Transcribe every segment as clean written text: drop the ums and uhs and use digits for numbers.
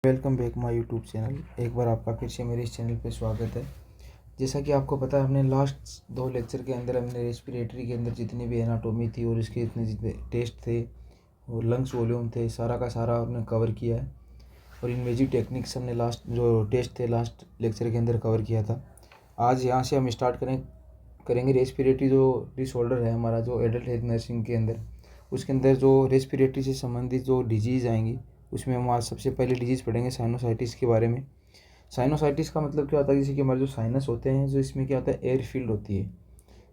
Welcome back my YouTube channel. एक बार आपका फिर से मेरे इस चैनल पे स्वागत है। जैसा कि आपको पता है, हमने लास्ट 2 लेक्चर के अंदर हमने रेस्पिरेटरी के अंदर जितनी भी एनाटॉमी थी और इसके इतने जितने टेस्ट थे और लंग्स वॉल्यूम थे, सारा का सारा हमने कवर किया है। और इन्वेजिव टेक्निक्स हमने लास्ट जो टेस्ट थे लास्ट लेक्चर के अंदर कवर किया था। आज यहाँ से हम स्टार्ट करेंगे रेस्पिरेटरी जो डिसऑर्डर है हमारा, जो एडल्ट हेल्थ नर्सिंग के अंदर, उसके अंदर जो रेस्पिरेटरी से संबंधित जो डिजीज़ आएंगी, उसमें हम आज सबसे पहले डिजीज़ पढ़ेंगे साइनोसाइटिस के बारे में। साइनोसाइटिस का मतलब क्या होता है? जैसे कि हमारे जो साइनस होते हैं, जो इसमें क्या होता है, एयर फील्ड होती है।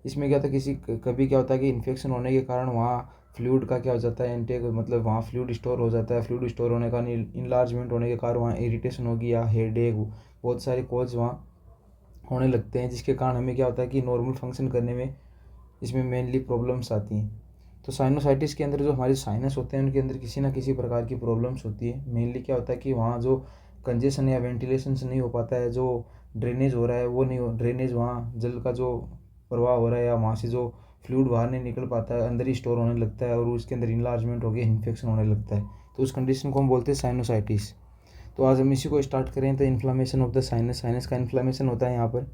इसमें क्या होता है, कभी क्या होता है कि इन्फेक्शन होने के कारण वहाँ फ्लूइड का क्या हो जाता है, इनटेक, मतलब वहाँ फ्लूइड स्टोर हो जाता है। फ्लूइड स्टोर होने का इनलार्जमेंट होने के कारण वहाँ इरिटेशन होगी या हेडेक, बहुत सारे कॉज वहाँ होने लगते हैं, जिसके कारण हमें क्या होता है कि नॉर्मल फंक्शन करने में इसमें मेनली प्रॉब्लम्स आती हैं। तो साइनोसाइटिस के अंदर जो हमारे साइनस होते हैं, उनके अंदर किसी ना किसी प्रकार की प्रॉब्लम्स होती है। मेनली क्या होता है कि वहाँ जो कंजेशन या वेंटिलेशन नहीं हो पाता है, जो ड्रेनेज हो रहा है वो नहीं हो, ड्रेनेज वहाँ जल का जो प्रवाह हो रहा है या वहाँ से जो फ्लूइड बाहर नहीं निकल पाता है, अंदर ही स्टोर होने लगता है और उसके अंदर इनलार्जमेंट हो गया, इन्फेक्शन होने लगता है। तो उस कंडीशन को हम बोलते हैं साइनोसाइटिस। तो आज हम इसी को स्टार्ट करें। तो inflammation of the sinus, sinus का इन्फ्लामेशन होता है यहाँ पर।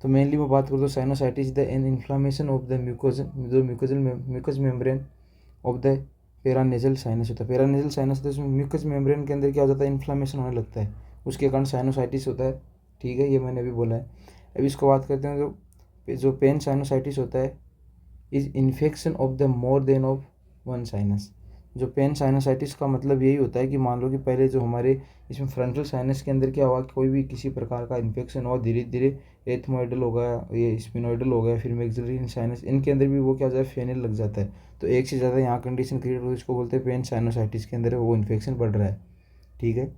तो मेनली मैं बात करूँ तो sinusitis the an inflammation of the mucus membrane of the paranasal sinus होता है। पेरानेजल साइनस होता है, उसमें म्यूकस मेम्ब्रेन के अंदर क्या हो जाता है, इन्फ्लामेशन होने लगता है, उसके कारण साइनोसाइटिस होता है। ठीक है, ये मैंने अभी बोला है। अभी इसको बात करते हैं। जो पेन साइनोसाइटिस होता है is infection of the more than of one sinus. जो पेन साइनोसाइटिस का मतलब यही होता है कि मान लो कि पहले जो हमारे इसमें फ्रंटल साइनस के अंदर क्या हुआ कि कोई भी किसी प्रकार का इन्फेक्शन हुआ, धीरे धीरे एथमोइडल हो गया, ये स्पिनोइडल हो गया, फिर मैक्सिलरी साइनस, इनके अंदर भी वो क्या हो जाता है, फेनल लग जाता है। तो एक से ज़्यादा यहाँ कंडीशन क्रिएट हो, इसको बोलते हैं पेन साइनोसाइटिस के अंदर वो इन्फेक्शन बढ़ रहा है। ठीक है।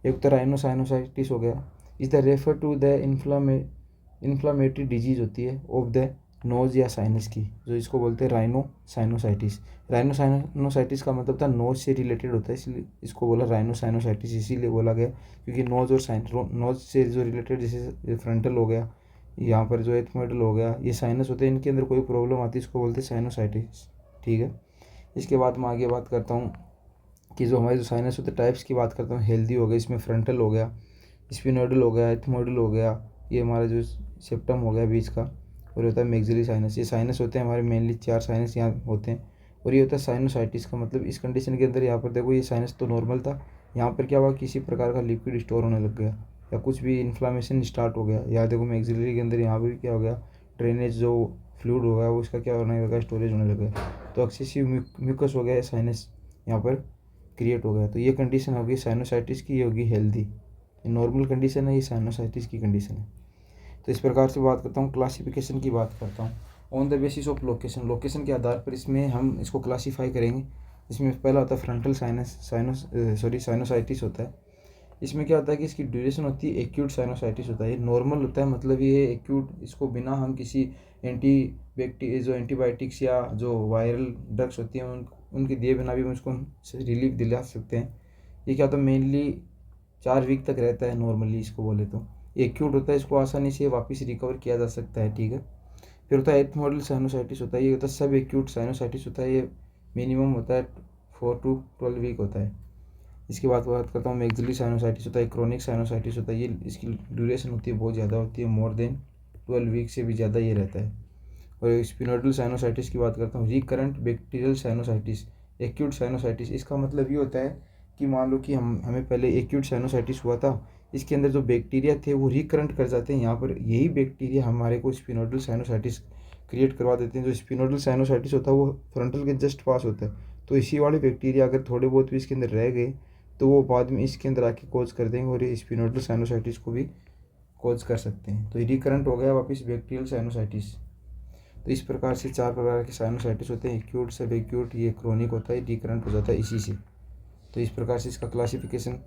एक तो राइनोसाइनोसाइटिस हो गया, is the refer to the inflammatory disease होती है ऑफ द नोज या साइनस की, जो इसको बोलते हैं राइनोसाइनोसाइटिस। राइनोसाइनोसाइटिस का मतलब था नोज से रिलेटेड होता है, इसलिए इसको बोला राइनोसाइनोसाइटिस, इसीलिए बोला गया क्योंकि नोज और नोज से जो रिलेटेड, जैसे फ्रंटल हो गया, यहाँ पर जो एथमोइडल हो गया, ये साइनस होते हैं, इनके अंदर कोई प्रॉब्लम आती है, इसको बोलते हैं साइनोसाइटिस। ठीक है। इसके बाद मैं आगे बात करता हूँ कि जो हमारे जो साइनस होते टाइप्स की बात करता हूँ। हेल्दी हो गया, इसमें फ्रंटल हो गया, स्पिनोइडल हो गया, एथमोइडल हो गया, ये हमारा जो सेप्टम हो गया बीच का, और होता है मैक्सिलरी साइनस। ये साइनस होते हैं हमारे, मेनली 4 साइनस यहाँ होते हैं। और ये होता है साइनोसाइटिस का मतलब। इस कंडीशन के अंदर यहाँ पर देखो, ये साइनस तो नॉर्मल था, यहाँ पर क्या हुआ, किसी प्रकार का लिक्विड स्टोर होने लग गया या कुछ भी इन्फ्लामेशन स्टार्ट हो गया। यहाँ देखो मैक्सिलरी के अंदर यहाँ पर भी क्या हो गया, ड्रेनेज जो फ्लूइड हो गया वो उसका क्या होने लगा, स्टोरेज होने लगा। तो एक्सेसिव म्यूकस हो गया, साइनस यहाँ पर क्रिएट हो गया। तो ये कंडीशन होगी साइनोसाइटिस की, ये होगी हेल्दी। ये नॉर्मल कंडीशन है, ये साइनोसाइटिस की कंडीशन है। तो इस प्रकार से बात करता हूँ, क्लासिफिकेशन की बात करता हूँ। On the basis of location, location के आधार पर इसमें हम इसको क्लासीफाई करेंगे। इसमें पहला होता है फ्रंटल साइनोसाइटिस होता है। इसमें क्या होता है कि इसकी ड्यूरेशन होती है, एक्यूट साइनोसाइटिस होता है। ये नॉर्मल होता है, मतलब ये एक्यूट, इसको बिना हम किसी जो एंटीबायोटिक्स या जो वायरल ड्रग्स होती हैं उनके दिए बिना भी हम उसको रिलीफ दिला सकते हैं। ये क्या होता है, मेनली 4 वीक तक रहता है नॉर्मली, इसको बोले तो। एक्यूट होता है, इसको आसानी से वापस रिकवर किया जा सकता है। ठीक है। फिर होता है एथ मॉडल साइनोसाइटिस होता है, ये होता है सब एक्यूट साइनोसाइटिस होता है, ये मिनिमम होता है 4 to 12 वीक होता है। इसके बाद बात करता हूँ मैक्सिलरी साइनोसाइटिस होता है, क्रोनिक साइनोसाइटिस होता है, ये इसकी ड्यूरेशन होती है बहुत ज़्यादा होती है, मोर देन 12 वीक से भी ज़्यादा ये रहता है। और स्पिनोइडल साइनोसाइटिस की बात करता हूँ, recurrent bacterial sinusitis, acute sinusitis. इसका मतलब ये होता है कि मान लो कि हमें पहले एक्यूट साइनोसाइटिस हुआ था, इसके अंदर जो बैक्टीरिया थे वो रिकरेंट कर जाते हैं, यहाँ पर यही बैक्टीरिया हमारे को स्पिनोइडल साइनोसाइटिस क्रिएट करवा देते हैं। जो स्पिनोइडल साइनोसाइटिस होता है वो फ्रंटल के जस्ट पास होता है, तो इसी वाले बैक्टीरिया अगर थोड़े बहुत भी इसके अंदर रह गए तो वो बाद में इसके अंदर आके कोज कर देंगे और ये स्पिनोइडल साइनोसाइटिस को भी कोज कर सकते हैं। तो ये रिकरेंट हो गया वापस बैक्टीरियल साइनोसाइटिस। तो इस प्रकार से 4 प्रकार के साइनोसाइटिस होते हैं, एक्यूट, सब एक्यूट, ये क्रोनिक होता है, रिकरेंट हो जाता है इसी से। तो इस प्रकार से इसका क्लासिफिकेशन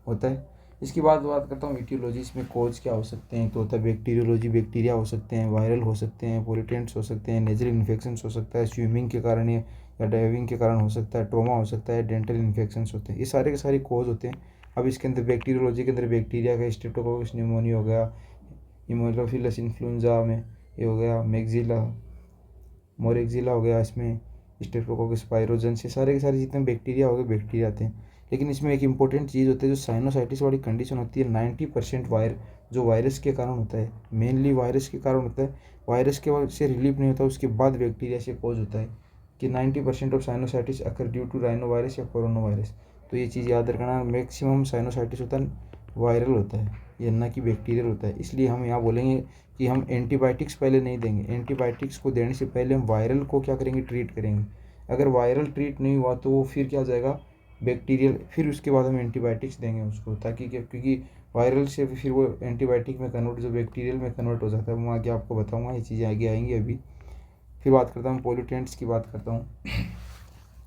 होता है। इसके बाद बात करता हूँ ईटियोलॉजी, इसमें कोज क्या हो सकते हैं। तो होता है बैक्टीरियोलॉजी, बैक्टीरिया हो सकते हैं, वायरल हो सकते हैं, पोलिटेंट्स हो सकते हैं, नेजल इन्फेक्शन हो सकता है, स्विमिंग के कारण या डाइविंग के कारण हो सकता है, ट्रोमा हो सकता है, डेंटल इन्फेक्शन होते हैं, ये सारे के सारे कोज होते हैं। अब इसके अंदर बैक्टीरियोलॉजी के अंदर बैक्टीरिया का स्ट्रेप्टोकोकस न्यूमोनिया हो गया, हिमोफिलस इन्फ्लुएंजा में ये हो गया, मोरेक्जिला हो गया, इसमें स्ट्रेप्टोकोकस पाइरोजेंस, ये सारे के सारे जितने बैक्टीरिया हो गए बैक्टीरिया आते हैं। लेकिन इसमें एक इम्पोर्टेंट चीज़ होती है, जो साइनोसाइटिस वाली कंडीशन होती है 90% जो वायरस के कारण होता है, मेनली वायरस के कारण होता है। वायरस के वजह से रिलीफ नहीं होता, उसके बाद बैक्टीरिया से कॉज होता है कि 90% of sinusitis occur due to rhino virus या कोरोना वायरस। तो ये चीज़ याद रखना, मैक्सिमम साइनोसाइटिस होता है वायरल होता है, ये ना कि बैक्टीरियल होता है। इसलिए हम यहाँ बोलेंगे कि हम एंटीबायोटिक्स पहले नहीं देंगे, एंटीबायोटिक्स को देने से पहले हम वायरल को क्या करेंगे, ट्रीट करेंगे। अगर वायरल ट्रीट नहीं हुआ तो वो फिर क्या हो जाएगा, बैक्टीरियल, फिर उसके बाद हम एंटीबायोटिक्स देंगे उसको, ताकि क्या, क्योंकि वायरल से फिर वो एंटीबायोटिक में कन्वर्ट, जो बैक्टीरियल में कन्वर्ट हो जाता है, वो आगे आपको बताऊंगा, ये चीज़ें आगे आएंगी। अभी फिर बात करता हूँ पोल्यूटेंट्स की, बात करता हूँ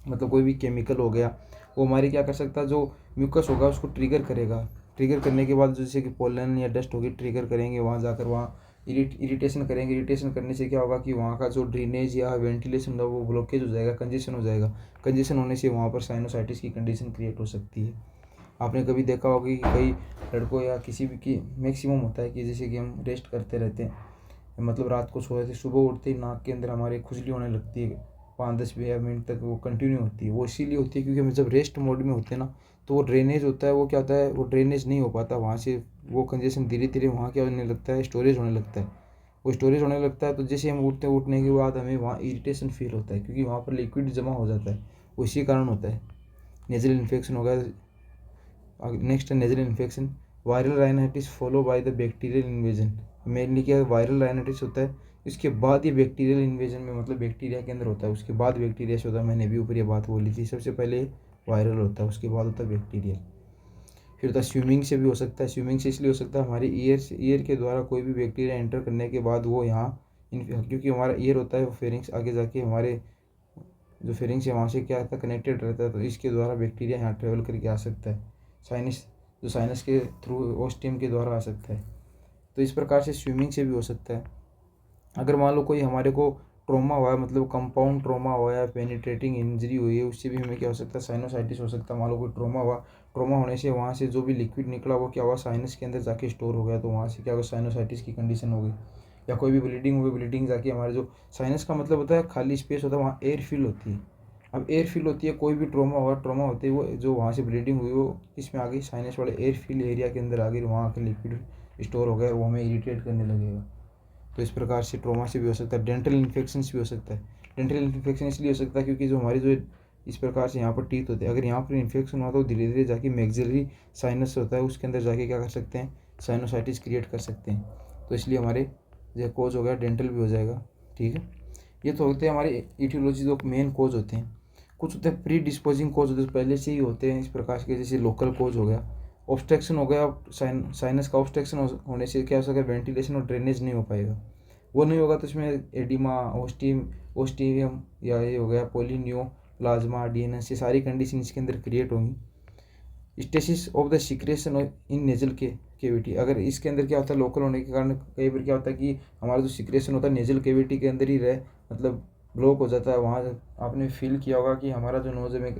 मतलब कोई भी केमिकल हो गया, वो हमारी क्या कर सकता है, जो म्यूकस होगा उसको ट्रिगर करेगा। ट्रिगर करने के बाद जैसे कि पोलन या डस्ट होगी, ट्रिगर करेंगे, वहाँ जाकर वहाँ इरिटेशन करेंगे। इरिटेशन करने से क्या होगा कि वहाँ का जो ड्रेनेज या वेंटिलेशन होगा वो ब्लॉकेज हो जाएगा, कंजेशन हो जाएगा। कंजेशन होने से वहाँ पर साइनोसाइटिस की कंडीशन क्रिएट हो सकती है। आपने कभी देखा होगा कि कई लड़कों या किसी भी की मैक्सिमम होता है कि जैसे कि हम रेस्ट करते रहते हैं, मतलब रात को सोए थे, सुबह उठते ही नाक के अंदर हमारे खुजली होने लगती है, 5-10 मिनट तक वो कंटिन्यू होती है। वो इसीलिए होती है क्योंकि हम जब रेस्ट मोड में होते हैं ना, तो वो ड्रेनेज होता है, वो क्या होता है, वो ड्रेनेज नहीं हो पाता, वहाँ से वो कंजेशन धीरे धीरे वहाँ क्या होने लगता है, स्टोरेज होने लगता है। वो स्टोरेज होने लगता है तो जैसे हम उठते हैं, उठने के बाद हमें वहाँ इरिटेशन फील होता है, क्योंकि वहाँ पर लिक्विड जमा हो जाता है, वो इसी कारण होता है। नेजल इन्फेक्शन हो गया। नेक्स्ट है nasal infection, viral rhinitis follow by the bacterial invasion. Mainly क्या है, वायरल राइनाइटिस होता है, इसके बाद ये बैक्टीरियल इन्वेजन में, मतलब बैक्टीरिया के अंदर होता है, उसके बाद बैक्टीरिया से होता है। मैंने भी ऊपर ये बात बोली थी, सबसे पहले वायरल होता है, उसके बाद होता है बैक्टीरियल। फिर होता है स्विमिंग से भी हो सकता है। स्विमिंग से इसलिए हो सकता है, हमारी ईयर के द्वारा कोई भी बैक्टीरिया एंटर करने के बाद वो यहाँ क्योंकि हमारा ईयर होता है, वो फेरिंग्स आगे जाके हमारे जो फेरिंग्स है वहाँ से क्या आता है, कनेक्टेड रहता है, तो इसके द्वारा बैक्टीरिया यहाँ ट्रेवल करके आ सकता है। साइनस, जो साइनस के थ्रू ओस्टियम के द्वारा आ सकता है। तो इस प्रकार से स्विमिंग से भी हो सकता है। अगर मान लो कोई हमारे को ट्रॉमा हुआ है, मतलब कंपाउंड ट्रॉमा हुआ है, पेनिट्रेटिंग इंजरी हुई है, उससे भी हमें क्या हो सकता है, साइनोसाइटिस हो सकता है। मान लो कोई ट्रॉमा हुआ, ट्रॉमा होने से वहाँ से जो भी लिक्विड निकला वो क्या हुआ, साइनस के अंदर जाके स्टोर हो गया, तो वहाँ से क्या हुआ, साइनोसाइटिस की कंडीशन हो गई। या कोई भी ब्लीडिंग हुई, ब्लीडिंग जाके हमारे जो साइनस का मतलब होता है खाली स्पेस होता है, वहाँ एयर फिल होती है। अब एयर फिल होती है, कोई भी ट्रॉमा हुआ, ट्रॉमा होते ही वो जो वहाँ से ब्लीडिंग हुई वो इसमें आ गई, साइनस वाले एयर फिल एरिया के अंदर आ गई, वहाँ का लिक्विड स्टोर हो गया, वो हमें इरिटेट करने लगेगा। तो इस प्रकार से ट्रॉमा से भी हो सकता है। डेंटल इन्फेक्शन भी हो सकता है। डेंटल इन्फेक्शन इसलिए हो सकता है क्योंकि जो हमारी जो इस प्रकार से यहाँ पर टीथ होते हैं, अगर यहाँ पर इन्फेक्शन हुआ तो धीरे धीरे जाके मैक्सिलरी साइनस होता है, उसके अंदर जाके क्या कर सकते हैं, साइनोसाइटिस क्रिएट कर सकते हैं। तो इसलिए हमारे जो कोज हो गया, डेंटल भी हो जाएगा। ठीक है, ये तो होते हैं हमारे इटियोलॉजी जो मेन कोज होते हैं। कुछ होते हैं प्री डिस्पोजिंग कोज होते हैं, पहले से ही होते हैं इस प्रकार के, जैसे लोकल कोज हो गया, ऑब्स्ट्रक्शन हो गया, साइनस का ऑब्स्ट्रक्शन होने से क्या हो सकता है, वेंटिलेशन और ड्रेनेज नहीं हो पाएगा। वो नहीं होगा तो इसमें एडिमा, ओस्टियम या ये हो गया पोलिनियो प्लाज्मा, डीएनएस, ये सारी कंडीशन इसके अंदर क्रिएट होंगी। Stasis of the secretion in nasal के केविटी, अगर इसके अंदर क्या होता है, लोकल होने के कारण कई बार क्या होता है कि हमारा जो सिक्रेशन होता है नेजल केविटी के अंदर ही रहे, मतलब ब्लॉक हो जाता है। वहाँ आपने फील किया होगा कि हमारा जो नोज में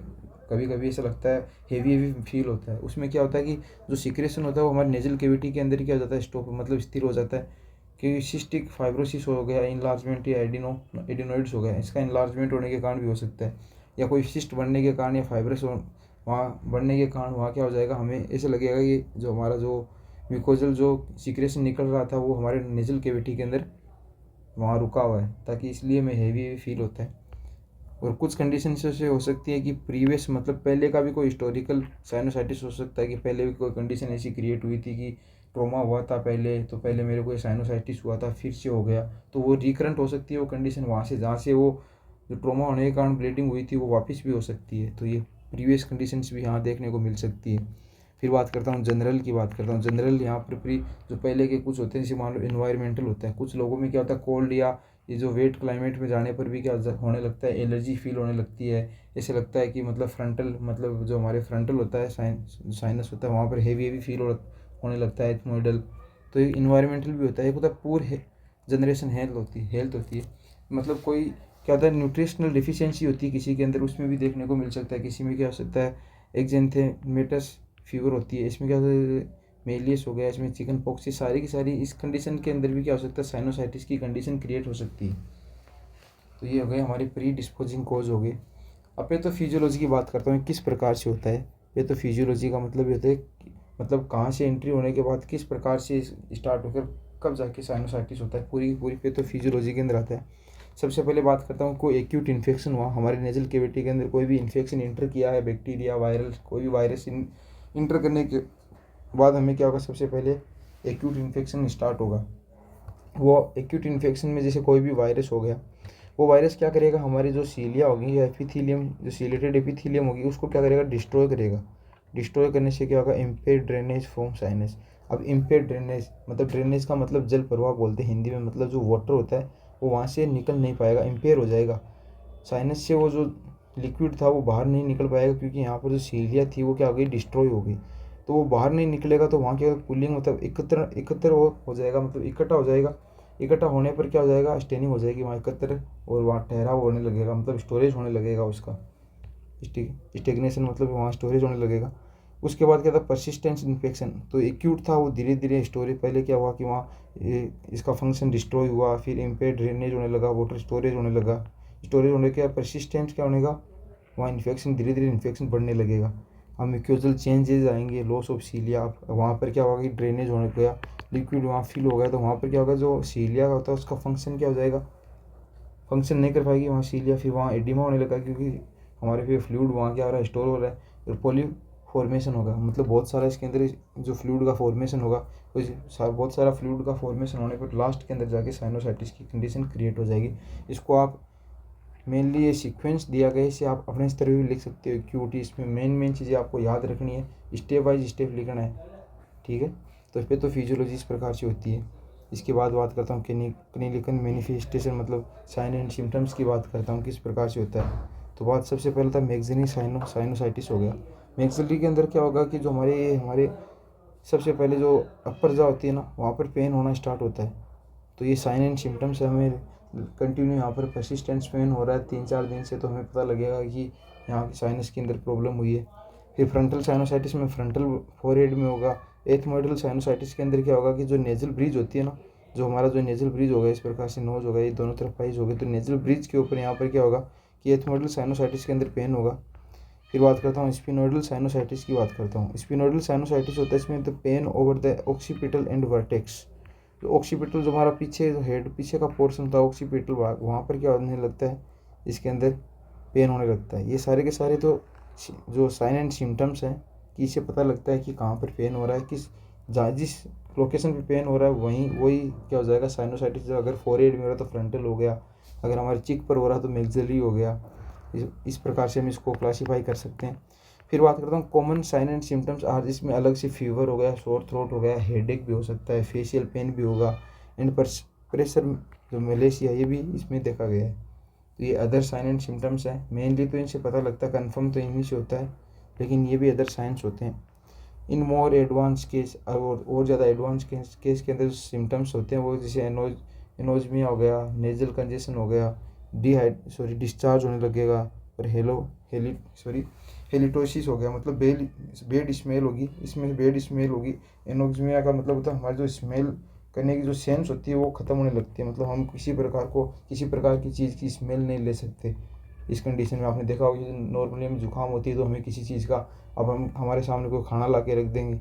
कभी कभी ऐसा लगता है, हेवी फील होता है। उसमें क्या होता है कि जो सिक्रेशन होता है वो हमारे नेजल केविटी के अंदर ही क्या हो जाता है, स्टॉप, मतलब स्थिर हो जाता है। कि सिस्टिक फाइब्रोसिस हो गया, इनलार्जमेंट या एडिनोइड्स हो गया, इसका इनलार्जमेंट होने के कारण भी हो सकता है। या कोई सिस्ट बनने के कारण या फाइब्रस वहाँ बढ़ने के कारण वहाँ क्या हो जाएगा, हमें ऐसा लगेगा कि जो हमारा जो म्यूकोजल जो सिक्रेशन निकल रहा था वो हमारे नेजल केविटी के अंदर वहाँ रुका हुआ है, ताकि इसलिए हमें हेवी फील होता है। और कुछ कंडीशन से हो सकती है कि प्रीवियस, मतलब पहले का भी कोई हिस्टोरिकल साइनोसाइटिस हो सकता है, कि पहले भी कोई कंडीशन ऐसी क्रिएट हुई थी कि ट्रॉमा हुआ था पहले, तो पहले मेरे को साइनोसाइटिस हुआ था, फिर से हो गया, तो वो रिकरेंट हो सकती है वो कंडीशन, वहाँ से जहाँ से वो जो ट्रॉमा होने के कारण ब्लीडिंग हुई थी वो वापस भी हो सकती है। तो ये प्रीवियस कंडीशंस भी यहाँ देखने को मिल सकती है। फिर बात करता हूँ जनरल की, बात करता हूँ जनरल। यहाँ पर जो पहले के कुछ होते हैं, जैसे मान लो इन्वायरमेंटल होता है, कुछ लोगों में क्या होता है, कोल्ड या ये जो वेट क्लाइमेट में जाने पर भी क्या होने लगता है, एलर्जी फील होने लगती है। ऐसे लगता है कि मतलब फ्रंटल, मतलब जो हमारे फ्रंटल होता है, साइनस होता है, वहाँ पर हेवी फील होने लगता है, एथमोइडल। तो ये इन्वायरमेंटल भी होता है। एक होता है पूर जनरेशन हेल्थ होती है, मतलब कोई क्या होता है, न्यूट्रिशनल डिफिशियंसी होती है किसी के अंदर, उसमें भी देखने को मिल सकता है। किसी में क्या हो सकता है, एक्जेंथेमेटस फीवर होती है, इसमें क्या होता है, मेलियस हो गया, इसमें चिकन पॉक्स, ये सारी की सारी इस कंडीशन के अंदर भी क्या हो सकता है, साइनोसाइटिस की कंडीशन क्रिएट हो सकती है। तो ये हो गए हमारे प्री डिस्पोजिंग कोज हो गए। अब मैं तो फिजियोलॉजी की बात करता हूँ, किस प्रकार से होता है। पैथोफिजियोलॉजी का मतलब ये होता है मतलब कहाँ से एंट्री होने के बाद किस प्रकार से स्टार्ट होकर कब जाके साइनोसाइटिस होता है, पूरी पूरी पैथोफिजियोलॉजी के अंदर आता है। सबसे पहले बात करता हूँ, कोई एक्यूट इन्फेक्शन हुआ हमारे नेजल कैविटी के अंदर, कोई भी इन्फेक्शन इंटर किया है, बैक्टीरिया वायरल कोई भी वायरस इंटर करने के बाद हमें क्या होगा, सबसे पहले एक्यूट इन्फेक्शन स्टार्ट होगा। वो एक्यूट इन्फेक्शन में जैसे कोई भी वायरस हो गया, वो वायरस क्या करेगा, हमारी जो सीलिया होगी या एपिथीलियम, जो सीलेटेड एपिथीलियम होगी उसको क्या करेगा, डिस्ट्रॉय करेगा। डिस्ट्रॉय करने से क्या होगा, इम्पेयर ड्रेनेज फ्रॉम साइनस। अब इम्पेयर ड्रेनेज मतलब ड्रेनेज का मतलब जल प्रवाह बोलते हैं हिंदी में, मतलब जो वाटर होता है वो वहाँ से निकल नहीं पाएगा, इम्पेयर हो जाएगा। साइनस से वो जो लिक्विड था वो बाहर नहीं निकल पाएगा, क्योंकि यहाँ पर जो सीलिया थी वो क्या हो गई, डिस्ट्रॉय हो गई। तो वो बाहर नहीं निकलेगा तो वहाँ क्या कूलिंग मतलब एकत्र हो जाएगा, मतलब इकट्ठा हो जाएगा। इकट्ठा होने पर क्या हो जाएगा, स्टेनिंग हो जाएगी वहाँ एकत्र, और वहाँ ठहराव होने लगेगा, मतलब स्टोरेज होने लगेगा उसका। स्टेगनेशन मतलब वहाँ स्टोरेज होने लगेगा। उसके बाद क्या था, परसिस्टेंस इन्फेक्शन। तो एक्यूट था वो धीरे धीरे स्टोरेज, पहले क्या हुआ कि वहाँ इसका फंक्शन डिस्ट्रॉय हुआ, फिर इम्पेयर ड्रेनेज होने लगा, वाटर स्टोरेज होने लगा। स्टोरेज होने के बाद परसिस्टेंस क्या होने का, वहाँ इन्फेक्शन धीरे धीरे इन्फेक्शन बढ़ने लगेगा। अब म्यूकोजल चेंजेस आएंगे, लॉस ऑफ सीलिया, वहाँ पर क्या होगा कि ड्रेनेज होने गया, लिक्विड वहाँ फिल हो गया, तो वहाँ पर क्या होगा, जो सीलिया होता है उसका फंक्शन क्या हो जाएगा, फंक्शन नहीं कर पाएगी वहाँ सीलिया, फिर वहाँ एडिमा होने लगा, क्योंकि हमारे फिर फ्लूइड वहाँ क्या हो रहा है, स्टोर हो रहा है, और पोली फॉर्मेशन होगा, मतलब बहुत सारा इसके अंदर जो फ्लूइड का फॉर्मेशन होगा, बहुत सारा फ्लूइड का फॉर्मेशन होने पर लास्ट के अंदर जाके साइनोसाइटिस की कंडीशन क्रिएट हो जाएगी। इसको आप मेनली ये सीक्वेंस दिया गया है, इसे आप अपने स्तर पर भी लिख सकते हो क्यूटी, इसमें मेन चीज़ें आपको याद रखनी है, स्टेप बाइज स्टेप लिखना है, ठीक है। तो इस पर तो फिजियोलॉजी इस प्रकार से होती है। इसके बाद बात करता हूँ क्लिनिकल मैनिफेस्टेशन, मतलब साइन एंड सिम्टम्स की बात करता हूँ किस प्रकार से होता है। तो बात सबसे पहले था मैगजीनी साइनोसाइटिस हो गया। मैगजली के अंदर क्या होगा कि जो हमारे सबसे पहले जो अपर जा होती है ना, वहाँ पर पेन होना स्टार्ट होता है। तो ये साइन एंड सिम्टम्स हमें कंटिन्यू यहाँ पर परसिस्टेंस पेन हो रहा है 3-4 दिन से, तो हमें पता लगेगा कि यहाँ की साइनस के अंदर प्रॉब्लम हुई है। फिर फ्रंटल साइनोसाइटिस में फ्रंटल फोरहेड में होगा। एथमोइडल साइनोसाइटिस के अंदर क्या होगा कि जो नेजल ब्रिज होती है ना, जो हमारा जो नेजल ब्रिज होगा, इस प्रकार से नोज होगा, ये दोनों तरफ पाइज हो गए, तो नेजल ब्रिज के ऊपर यहाँ पर क्या होगा कि एथमोइडल साइनोसाइटिस के अंदर पेन होगा। फिर बात करता हूँ स्पिनोइडल साइनोसाइटिस की बात करता हूँ। स्पिनोइडल साइनोसाइटिस होता है इसमें the pain over the occipital and vertex. जो ऑक्सीपिटल जो हमारा पीछे जो हेड पीछे का पोर्शन था ऑक्सीपिटल भाग, वहाँ पर क्या होने लगता है, इसके अंदर पेन होने लगता है। ये सारे के सारे तो जो साइन एंड सिम्टम्स हैं कि इससे पता लगता है कि कहाँ पर पेन हो रहा है, जिस लोकेशन पे पेन हो रहा है वही क्या हो जाएगा, साइनोसाइटिस। अगर फोरहेड में हो रहा है तो फ्रंटल हो गया, अगर हमारे चिक पर हो रहा है तो मैक्सिलरी हो गया। इस प्रकार से हम इसको क्लासीफाई कर सकते हैं। फिर बात करता हूँ common sign and symptoms are, जिसमें अलग से फीवर हो गया, शोर थ्रोट हो गया, हेडेक भी हो सकता है, फेशियल पेन भी होगा, एंड प्रेशर जो मलेशिया ये भी इसमें देखा गया है। तो ये अदर साइन एंड सिम्टम्स हैं। मेनली तो इनसे पता लगता है, कन्फर्म तो इन्हीं से होता है, लेकिन ये भी अदर साइंस होते हैं। इन मोर एडवांस केस, और ज़्यादा एडवांस केस के अंदर सिम्टम्स होते हैं वो जैसे एनोजमिया हो गया, नेजल कंजेशन हो गया, डिस्चार्ज होने लगेगा, और हेलिटोसिस हो गया, मतलब बेड स्मेल होगी, इसमें बेड स्मेल होगी। एनोक्सिमिया का मतलब होता है हमारी जो स्मेल करने की जो सेंस होती है वो ख़त्म होने लगती है, मतलब हम किसी प्रकार की चीज़ की स्मेल नहीं ले सकते। इस कंडीशन में आपने देखा होगा कि नॉर्मली हमें जुकाम होती है तो हमें किसी चीज़ का, अब हम हमारे सामने कोई खाना ला के रख देंगे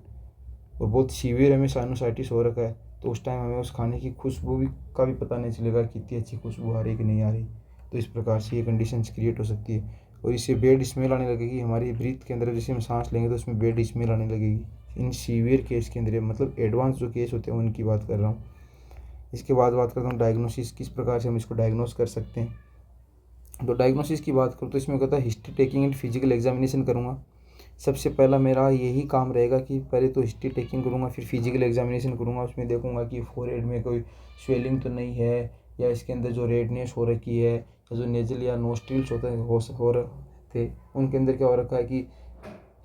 और बहुत सीवियर हमें साइनोसाइटिस हो रखा है, तो उस टाइम हमें उस खाने की खुशबू का भी पता नहीं चलेगा कितनी अच्छी खुशबू आ रही है कि नहीं आ रही। तो इस प्रकार से ये कंडीशंस क्रिएट हो सकती है, और इससे बेड स्मेल आने लगेगी। हमारी ब्रीथ के अंदर जैसे हम सांस लेंगे तो उसमें बेड स्मेल आने लगेगी। इन सीवियर केस के अंदर, मतलब एडवांस जो केस होते हैं उनकी बात कर रहा हूँ। इसके बाद बात करता हूँ डायग्नोसिस, किस प्रकार से हम इसको डायग्नोस कर सकते हैं। तो डायग्नोसिस की बात करूँ तो इसमें कहता है history taking and physical examination करूँगा। सबसे पहला मेरा यही काम रहेगा कि पहले तो हिस्ट्री टेकिंग करूँगा, फिर फिजिकल एग्जामिनेशन करूँगा। उसमें देखूँगा कि फोरहेड में कोई स्वेलिंग तो नहीं है, या इसके अंदर जो रेडनेस हो रखी है, या जो नेजल या नोस्ट्रिल्स होते हैं हो रहे थे उनके अंदर क्या हो रखा है कि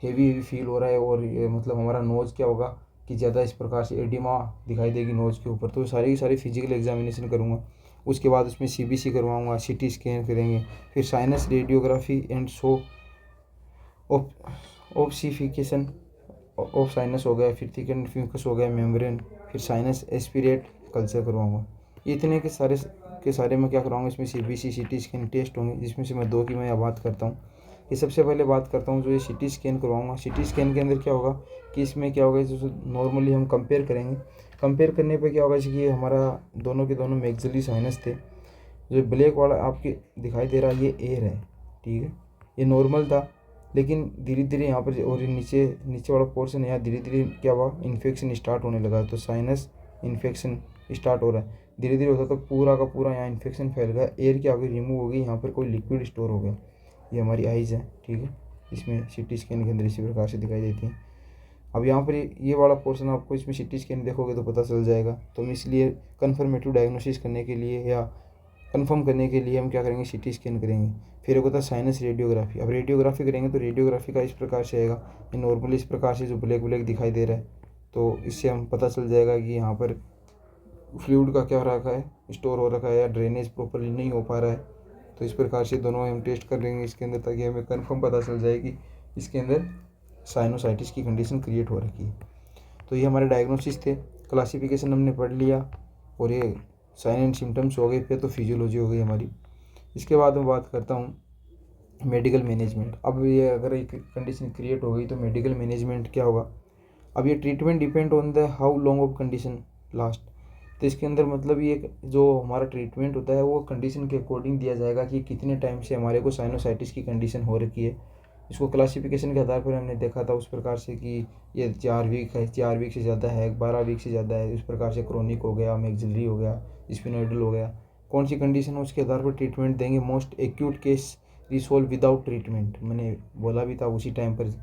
हेवी फील हो रहा है, और ये मतलब हमारा नोज़ क्या होगा कि ज़्यादा इस प्रकार से एडिमा दिखाई देगी नोज़ के ऊपर। तो सारी की सारी फिजिकल एग्जामिनेशन करूँगा। उसके बाद उसमें सीबीसी करवाऊँगा, सीटी स्कैन करेंगे, फिर sinus radiography and show opacification of sinus हो गया, फिर थिक एंड फ्यूकस हो गया मेम्ब्रेन, फिर साइनस एस्पिरेट कल्चर करवाऊँगा। इतने के सारे मैं क्या करवाऊँगा, इसमें सीबीसी सीटी स्कैन टेस्ट होंगे, जिसमें से मैं 2 की मैं बात करता हूँ। कि सबसे पहले बात करता हूँ जो ये सिटी स्कैन करवाऊँगा। सिटी स्कैन के अंदर क्या होगा कि इसमें क्या होगा, जैसे नॉर्मली हम कंपेयर करेंगे, कंपेयर करने पे क्या होगा जैसे कि हमारा दोनों के दोनों मैक्सिलरी साइनस थे। जो ब्लैक वाला आपके दिखाई दे रहा है ये एयर है, ठीक है, ये नॉर्मल था, लेकिन धीरे धीरे यहाँ पर और नीचे नीचे वाला पोर्शन यहाँ धीरे धीरे क्या हुआ, इन्फेक्शन स्टार्ट होने लगा। तो साइनस इन्फेक्शन स्टार्ट हो रहा है, धीरे धीरे होता तो पूरा का पूरा यहाँ इन्फेक्शन फैल गया, एयर क्या हो गई, रिमूव हो गई, यहाँ पर कोई लिक्विड स्टोर हो गया। ये हमारी आइज़ है, ठीक है, इसमें सिटी स्कैन के अंदर इसी प्रकार से दिखाई देती हैं। अब यहाँ पर ये वाला पोर्शन आपको इसमें सिटी स्कैन देखोगे तो पता चल जाएगा। तो हम इसलिए कन्फर्मेटिव डायग्नोसिस करने के लिए या कंफर्म करने के लिए हम क्या करेंगे, सिटी स्कैन करेंगे। फिर एक होता है साइनस रेडियोग्राफी। अब रेडियोग्राफी करेंगे तो रेडियोग्राफी का इस प्रकार से आएगा, ये नॉर्मली इस प्रकार से जो ब्लैक ब्लैक दिखाई दे रहा है, तो इससे हम पता चल जाएगा कि यहाँ पर फ्लूइड का क्या हो रखा है, स्टोर हो रखा है या ड्रेनेज प्रॉपरली नहीं हो पा रहा है। तो इस प्रकार से दोनों हम टेस्ट कर लेंगे इसके अंदर, ताकि हमें कंफर्म पता चल जाए कि इसके अंदर साइनोसाइटिस की कंडीशन क्रिएट हो रखी है। तो ये हमारे डायग्नोसिस थे, क्लासिफिकेशन हमने पढ़ लिया, और ये साइन एंड सिम्टम्स हो गए, फिर तो फिजियोलॉजी हो गई हमारी। इसके बाद मैं बात करता हूँ मेडिकल मैनेजमेंट। अब ये अगर एक कंडीशन क्रिएट हो गई तो मेडिकल मैनेजमेंट क्या होगा। अब ये treatment depend on the how long off condition last. तो इसके अंदर मतलब ये जो हमारा ट्रीटमेंट होता है वो कंडीशन के अकॉर्डिंग दिया जाएगा कि कितने टाइम से हमारे को साइनोसाइटिस की कंडीशन हो रखी है। इसको क्लासिफिकेशन के आधार पर हमने देखा था उस प्रकार से कि ये 4 वीक है, 4 वीक से ज़्यादा है, 12 वीक से ज़्यादा है, उस प्रकार से क्रोनिक हो गया, मैक्सिलरी हो गया, स्पिनोइडल हो गया, कौन सी कंडीशन है उसके आधार पर ट्रीटमेंट देंगे। Most acute case resolve without treatment, मैंने बोला भी था उसी टाइम पर,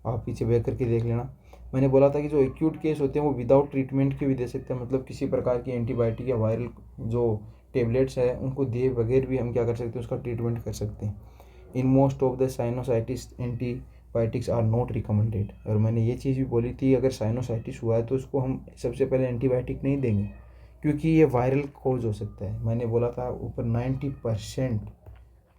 आप पीछे बैक करके देख लेना। मैंने बोला था कि जो एक्यूट केस होते हैं वो विदाउट ट्रीटमेंट के भी दे सकते हैं, मतलब किसी प्रकार की एंटीबायोटिक या वायरल जो टेबलेट्स है उनको दिए बगैर भी हम क्या कर सकते हैं, उसका ट्रीटमेंट कर सकते हैं। In most of the sinusitis antibiotics are not recommended. और मैंने ये चीज़ भी बोली थी, अगर साइनोसाइटिस हुआ है तो उसको हम सबसे पहले एंटीबायोटिक नहीं देंगे, क्योंकि ये वायरल कॉज हो सकता है। मैंने बोला था ऊपर 90%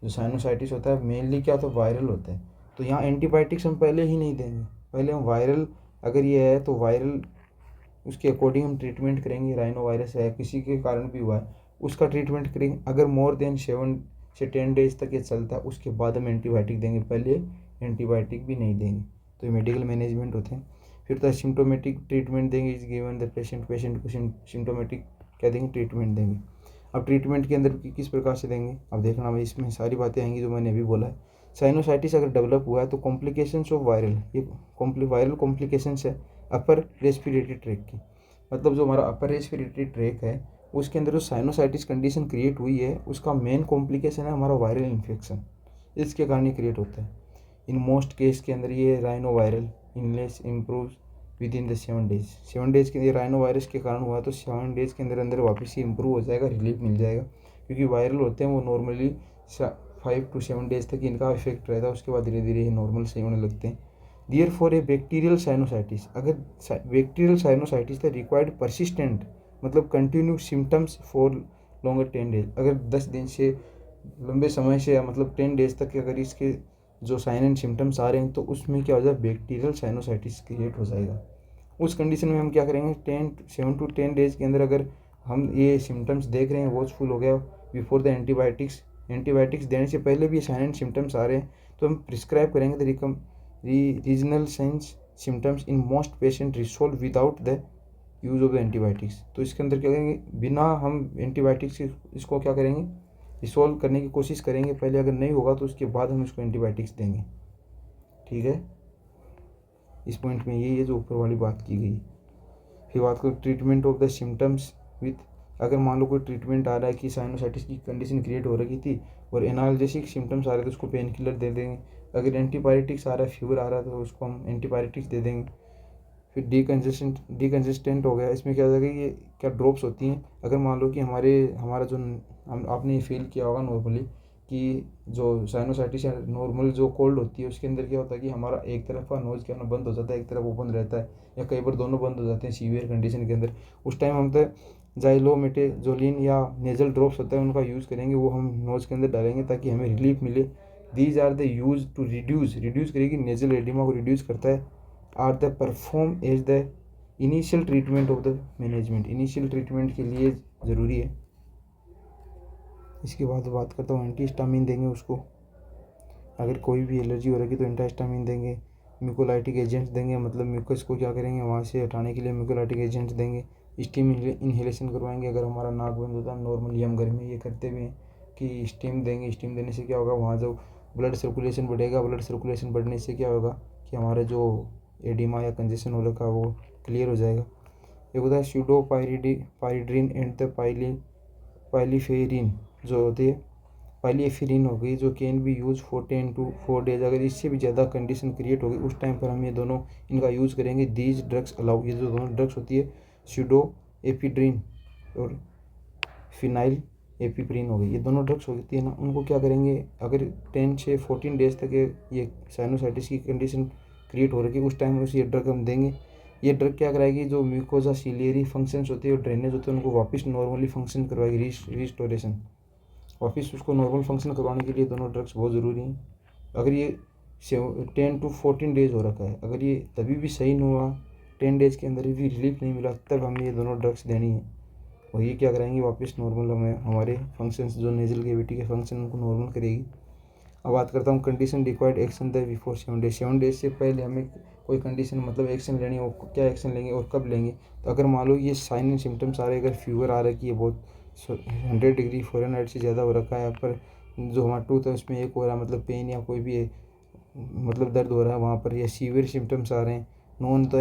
जो साइनोसाइटिस होता है मेनली क्या होता है, वायरल होता है। तो यहाँ एंटीबायोटिक्स हम पहले ही नहीं देंगे, पहले हम वायरल, अगर ये है तो वायरल उसके अकॉर्डिंग हम ट्रीटमेंट करेंगे। राइनो वायरस है, किसी के कारण भी हुआ है, उसका ट्रीटमेंट करेंगे। अगर मोर देन 7 से 10 डेज तक ये चलता है उसके बाद हम एंटीबायोटिक देंगे, पहले एंटीबायोटिक भी नहीं देंगे। तो ये मेडिकल मैनेजमेंट होते हैं। फिर तो सिम्टोमेटिक ट्रीटमेंट देंगे, इस गिवन द पेशेंट को सिम्टोमेटिक क्या देंगे, ट्रीटमेंट देंगे। अब ट्रीटमेंट के अंदर किस प्रकार से देंगे, अब देखना भाई, इसमें सारी बातें आएंगी जो मैंने अभी बोला है। साइनोसाइटिस अगर डेवलप हुआ है तो कॉम्प्लिकेशंस ऑफ वायरल, ये वायरल कॉम्प्लिकेशंस है अपर रेस्पिरेटरी ट्रैक की, मतलब जो हमारा अपर रेस्पिरेटरी ट्रैक है उसके अंदर जो साइनोसाइटिस कंडीशन क्रिएट हुई है उसका मेन कॉम्प्लिकेशन है हमारा वायरल इन्फेक्शन, इसके कारण ये क्रिएट होता है। इन मोस्ट केस के अंदर ये राइनो वायरल इनलेस improve within the 7 days. 7 days के ये राइनो वायरस के कारण हुआ तो 7 डेज के अंदर अंदर वापस ही इम्प्रूव हो जाएगा, रिलीफ मिल जाएगा। क्योंकि वायरल होते हैं वो नॉर्मली 5 to 7 डेज तक इनका इफेक्ट रहता है, उसके बाद धीरे धीरे ये नॉर्मल सही होने लगते हैं। Therefore a bacterial sinusitis, अगर bacterial sinusitis the required persistent मतलब continue symptoms for longer 10 days, अगर 10 दिन से लंबे समय से मतलब 10 डेज तक अगर इसके जो साइन एंड सिम्टम्स आ रहे हैं तो उसमें क्या हो जाए, बैक्टीरियल साइनोसाइटिस क्रिएट हो जाएगा। उस कंडीशन में हम क्या करेंगे, 7 to 10 डेज के अंदर अगर हम ये सिम्टम्स देख रहे हैं, वॉचफुल हो गया बिफोर द एंटीबायोटिक्स देने से पहले भी साइन एंड सिम्टम्स आ रहे हैं तो हम प्रिस्क्राइब करेंगे the regional signs symptoms in most patient resolve without the use of the antibiotics. तो इसके अंदर क्या करेंगे, बिना हम एंटीबायोटिक्स इसको क्या करेंगे, रिसोल्व करने की कोशिश करेंगे पहले, अगर नहीं होगा तो उसके बाद हम इसको एंटीबायोटिक्स देंगे। ठीक है, इस पॉइंट में यही है जो ऊपर वाली बात की गई। फिर बात करो treatment of the symptoms with, अगर मान लो कोई ट्रीटमेंट आ रहा है कि साइनोसाइटिस की कंडीशन क्रिएट हो रही थी और एनाल्जेसिक सिम्टम्स आ रहे थे तो उसको पेन किलर दे देंगे। अगर एंटीबायोटिक्स आ रहा है, फीवर आ रहा है तो उसको हम एंटीबायोटिक्स दे देंगे। फिर डीकंसिस्टेंट हो गया, इसमें क्या हो जाएगा, ये क्या ड्रॉप्स होती हैं। अगर मान लो कि हमारा जो हम आपने ये फील किया होगा नॉर्मली कि जो साइनोसाइटिस या नॉर्मल जो कोल्ड होती है उसके अंदर क्या होता है कि हमारा एक तरफ का नोज क्या बंद हो जाता है, एक तरफ ओपन रहता है, या कई बार दोनों बंद हो जाते हैं सीवियर कंडीशन के अंदर। उस टाइम हम तो जाइलोमेटाजोलिन या नेजल ड्रॉप्स होता है उनका यूज़ करेंगे, वो हम नोज के अंदर डालेंगे ताकि हमें रिलीफ मिले। These are the use to reduce करेगी, नेजल एडिमा को रिड्यूस करता है। Are the perform as the initial treatment of the management, initial treatment के लिए ज़रूरी है। इसके बाद बात करता हूँ एंटीहिस्टामिन देंगे उसको। अगर कोई भी एलर्जी हो रही है तो एंटाहिस्टामिन देंगे, म्यूकोलाइटिक एजेंट्स देंगे, मतलब म्यूकस को क्या करेंगे वहाँ से हटाने के लिए म्यूकोलाइटिक एजेंट्स देंगे। स्टीम इन्हेलेशन करवाएंगे, अगर हमारा नाक बंद होता है नॉर्मली हम घर में ये करते भी हैं कि स्टीम देंगे। स्टीम देने से क्या होगा, वहाँ जो ब्लड सर्कुलेशन बढ़ेगा, ब्लड सर्कुलेशन बढ़ने से क्या होगा कि हमारा जो एडिमा या कंजेशन हो रखा है वो क्लियर हो जाएगा। एक होता है सूडो पायरिड्रिन एंड द पाइलिफेरिन जो होती है, पाइलिफेरिन हो गई, जो can be use for 10 to 4 days। अगर इससे भी ज़्यादा कंडीशन क्रिएट होगी उस टाइम पर हम ये दोनों इनका यूज़ करेंगे। दीज ड्रग्स अलाउ, ये जो दोनों ड्रग्स होती है सूडो एपिड्रिन और फिनाइल एपिप्रिन हो गई, ये दोनों ड्रग्स होती है ना, उनको क्या करेंगे, अगर 10 से 14 days तक ये साइनोसाइटिस की कंडीशन क्रिएट हो रही है उस टाइम उस ये ड्रग हम देंगे। ये ड्रग क्या कराएगी, जो म्यूकोजा सिलियरी फंक्शंस होती है और ड्रेनेज होते हैं उनको वापस नॉर्मली फंक्शन करवाएगी, रिस्टोरेशन, वापस उसको नॉर्मल फंक्शन करवाने के लिए दोनों ड्रग्स बहुत ज़रूरी हैं। अगर ये 10 to 14 days हो रखा है, अगर ये तभी भी सही नहीं हुआ, 10 days के अंदर भी रिलीफ नहीं मिला, तब हमें ये दोनों ड्रग्स देनी है और ये क्या कराएंगे वापस नॉर्मल हमें हमारे फंक्शंस जो नेजल कैविटी के फंक्शन उनको नॉर्मल करेगी। अब बात करता हूँ condition required action the before 7 days। 7 days से पहले हमें कोई कंडीशन मतलब एक्शन लेनी हो, क्या एक्शन लेंगे और कब लेंगे। तो अगर मान लो ये साइन एंड सिम्टम्स आ रहे, अगर फीवर आ रखी है बहुत 100 डिग्री फ़ारेनहाइट से ज़्यादा हो रखा है, पर जो हमारा टूथ है उसमें एक हो रहा है मतलब पेन या कोई भी मतलब दर्द हो रहा है वहाँ पर, या सीवियर सिम्टम्स आ रहे हैं, नॉन तो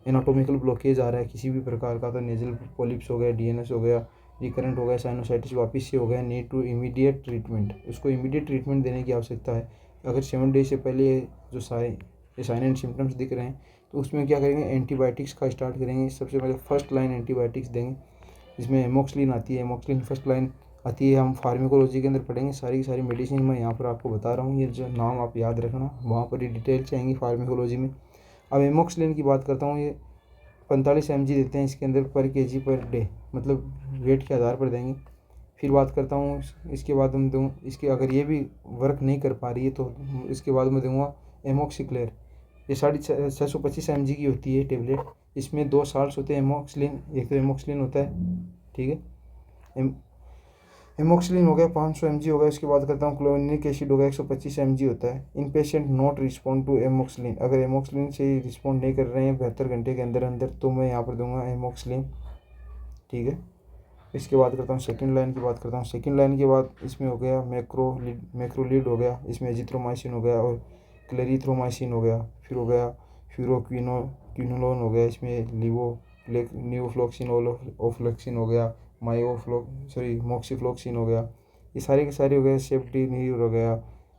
एनाटोमिकल ब्लॉकेज आ रहा है किसी भी प्रकार का, तो नेजल पॉलिप्स हो गया, डीएनएस हो गया, रिकरेंट हो गया, साइनोसाइटिस वापस से हो गया, नीड टू इमीडिएट ट्रीटमेंट, उसको इमीडिएट ट्रीटमेंट देने की आवश्यकता है। अगर 7 days से पहले जो साइन एंड सिम्टम्स दिख रहे हैं तो उसमें क्या करेंगे, एंटीबायोटिक्स का स्टार्ट करेंगे। सबसे पहले फर्स्ट लाइन एंटीबायोटिक्स देंगे, जिसमें एमोक्सिलिन आती है, एमोक्सिलिन फर्स्ट लाइन आती है। हम फार्माकोलॉजी के अंदर पढ़ेंगे सारी की सारी मेडिसिन, मैं यहाँ पर आपको बता रहा हूँ, ये जो नाम आप याद रखना, वहाँ पर ही डिटेल से आएंगी फार्माकोलॉजी में। अब एमोक्सिलिन की बात करता हूँ, ये 45 mg देते हैं इसके अंदर पर kg पर डे, मतलब वेट के आधार पर देंगे। फिर बात करता हूँ इसके बाद हम दूँ, इसके अगर ये भी वर्क नहीं कर पा रही है तो इसके बाद मैं दूँगा एमोक्सिक्लेयर। ये 650 mg की होती है टेबलेट, इसमें 2 साल्ट्स होते हैं एमोक्सिलिन, एक तो एमोक्सिलिन होता है, ठीक है, एमोक्सिलिन हो गया 500 mg हो गया। इसके बाद करता हूँ क्लोनिक एसिड हो गया 125 mg होता है। In patient not respond to amoxicillin, अगर एमोक्सिलिन से रिस्पॉन्ड नहीं कर रहे हैं 72 घंटे के अंदर अंदर, तो मैं यहाँ पर दूंगा एमोक्सिलिन, ठीक है। इसके बाद करता हूँ सेकंड लाइन की बात करता हूँ। सेकंड लाइन के बाद इसमें हो गया मैक्रोलिड हो गया, इसमें एजिथ्रोमाइसिन हो गया और क्लेरिथ्रोमाइसिन हो गया, फिर हो गया फ्यूरोक्विनोलोन हो गया, इसमें न्यूफ्लोक्सिनोल ओफ्लोक्सिन हो गया, मॉक्सीफ्लोक्सिन हो गया, ये सारे के सारे हो गए। सेफ्टिनीर हो गया,